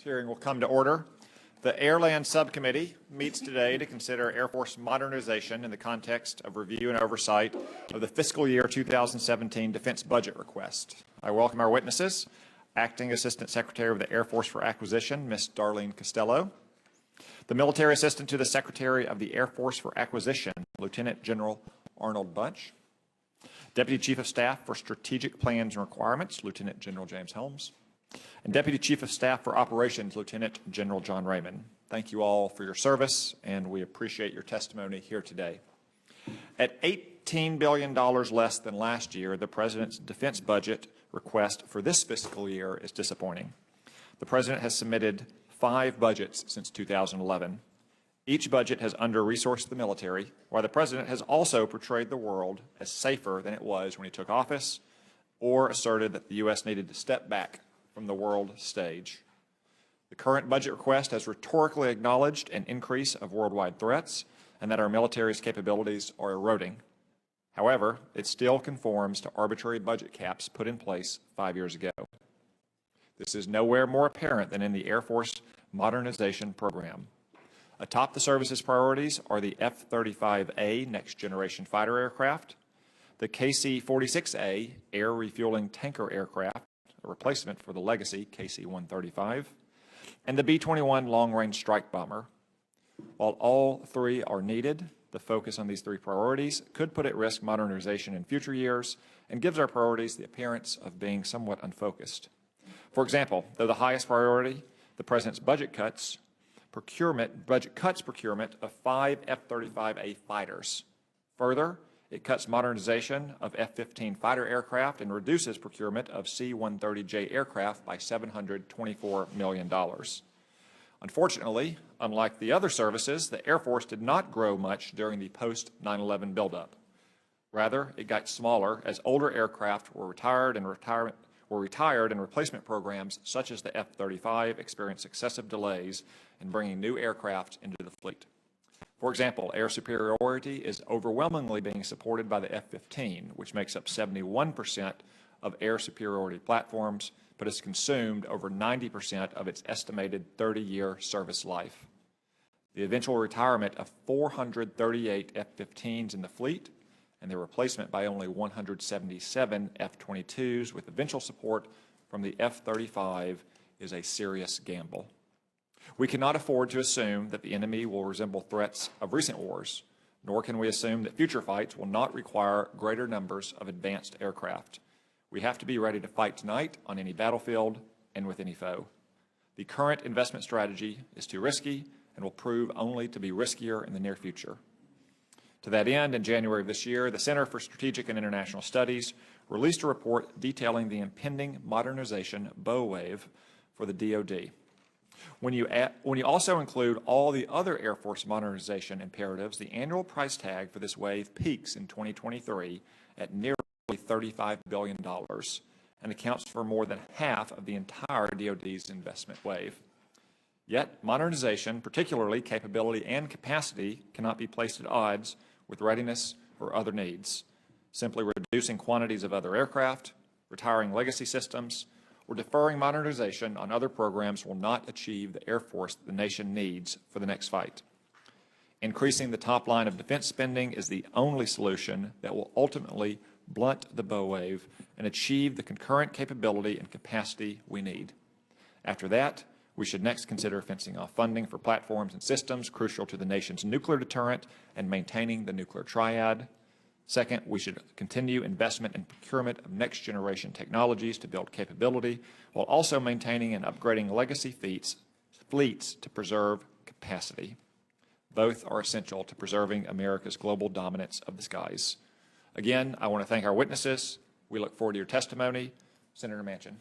Hearing will come to order. The Airland Subcommittee meets today to consider Air Force modernization in the context of review and oversight of the fiscal year 2017 defense budget request. I welcome our witnesses, Acting Assistant Secretary of the Air Force for Acquisition, Ms. Darlene Costello, the Military Assistant to the Secretary of the Air Force for Acquisition, Lieutenant General Arnold Bunch, Deputy Chief of Staff for Strategic Plans and Requirements, Lieutenant General James Helms, and Deputy Chief of Staff for Operations, Lieutenant General John Raymond. Thank you all for your service, and we appreciate your testimony here today. At $18 billion less than last year, the President's defense budget request for this fiscal year is disappointing. The President has submitted 5 budgets since 2011. Each budget has under-resourced the military, while the President has also portrayed the world as safer than it was when he took office, or asserted that the U.S. needed to step back from the world stage. The current budget request has rhetorically acknowledged an increase of worldwide threats and that our military's capabilities are eroding. However, it still conforms to arbitrary budget caps put in place 5 years ago. This is nowhere more apparent than in the Air Force modernization program. Atop the service's priorities are the F-35A Next Generation Fighter Aircraft, the KC-46A Air Refueling Tanker Aircraft, a replacement for the legacy KC-135, and the B-21 Long Range Strike Bomber. While all three are needed, the focus on these 3 priorities could put at risk modernization in future years and gives our priorities the appearance of being somewhat unfocused. For example, though the highest priority, the President's budget cuts procurement of 5 F-35A fighters. Further, it cuts modernization of F-15 fighter aircraft and reduces procurement of C-130J aircraft by $724 million. Unfortunately, unlike the other services, the Air Force did not grow much during the post-9/11 buildup. Rather, it got smaller as older aircraft were retired and replacement programs such as the F-35 experienced excessive delays in bringing new aircraft into the fleet. For example, air superiority is overwhelmingly being supported by the F-15, which makes up 71% of air superiority platforms, but has consumed over 90% of its estimated 30-year service life. The eventual retirement of 438 F-15s in the fleet and their replacement by only 177 F-22s with eventual support from the F-35 is a serious gamble. We cannot afford to assume that the enemy will resemble threats of recent wars, nor can we assume that future fights will not require greater numbers of advanced aircraft. We have to be ready to fight tonight on any battlefield and with any foe. The current investment strategy is too risky and will prove only to be riskier in the near future. To that end, in January of this year, the Center for Strategic and International Studies released a report detailing the impending modernization bow wave for the DoD. When you also include all the other Air Force modernization imperatives, the annual price tag for this wave peaks in 2023 at nearly $35 billion and accounts for more than half of the entire DoD's investment wave. Yet, modernization, particularly capability and capacity, cannot be placed at odds with readiness or other needs. Simply reducing quantities of other aircraft, retiring legacy systems, or deferring modernization on other programs will not achieve the Air Force the nation needs for the next fight. Increasing the top line of defense spending is the only solution that will ultimately blunt the bow wave and achieve the concurrent capability and capacity we need. After that, we should next consider fencing off funding for platforms and systems crucial to the nation's nuclear deterrent and maintaining the nuclear triad. Second, we should continue investment and procurement of next-generation technologies to build capability, while also maintaining and upgrading legacy fleets to preserve capacity. Both are essential to preserving America's global dominance of the skies. Again, I want to thank our witnesses. We look forward to your testimony. Senator Manchin.